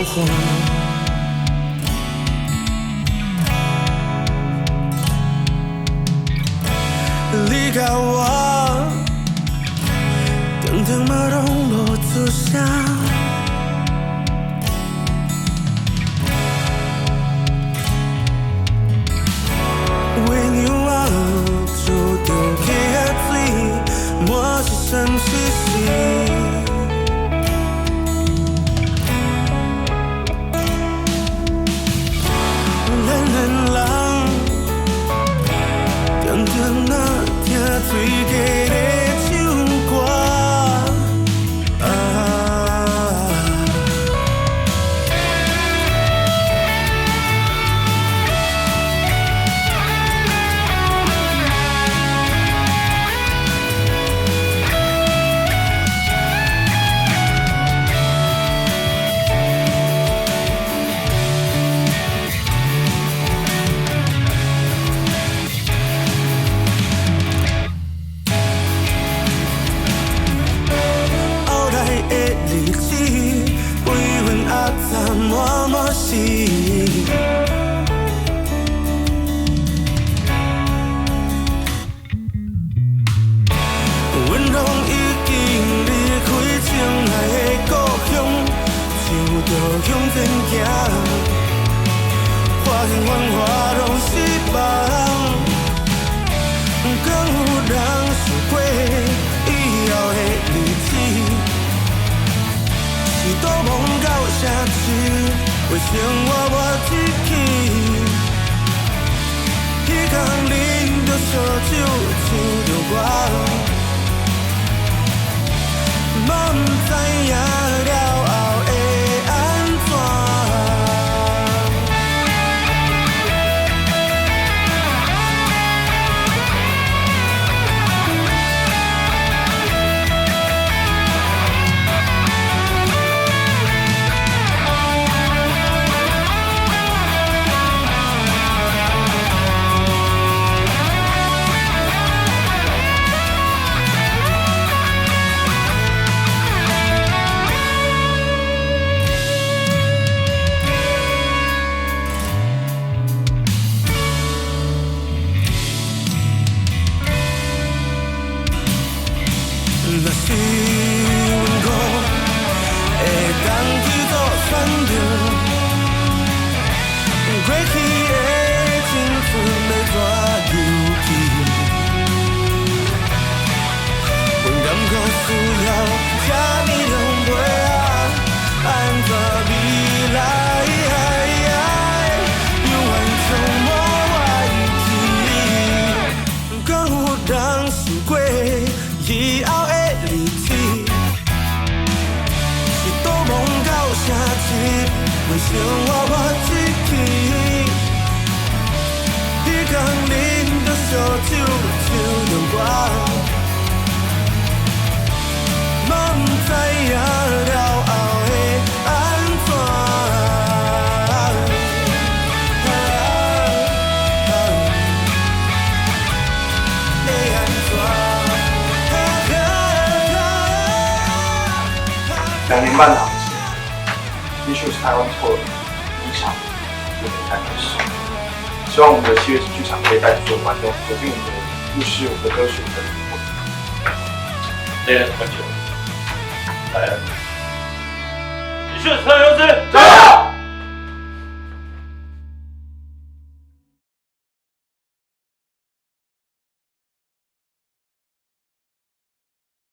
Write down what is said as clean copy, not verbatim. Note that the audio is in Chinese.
活。离开我，等等马龙落足下。为你我注定的水，我是生气息。最佳的唱歌温柔已经离开情爱的故乡，想着向前行，发现繁华拢是梦。敢有人想过以后的日子，是多梦到城市，为生活抹一起。彼天啉着烧酒，唱着歌。我不知影了后会安怎。若是阮讲会当去做选择，过去的青春要怎留去？阮甘可需要这力量陪啊？安怎未来？永远充满怀疑。敢有人想过以后？为生活抹一起，彼天啉着烧酒，唱着歌，我不知影了后会安怎。2年半的航程，的确是台湾错了一场有点太开始。希望我们的7月剧场可以带所有观众走进我们的故事、我们的歌曲、我们的灵魂。累了这么久，来了，继续陈游子，加油！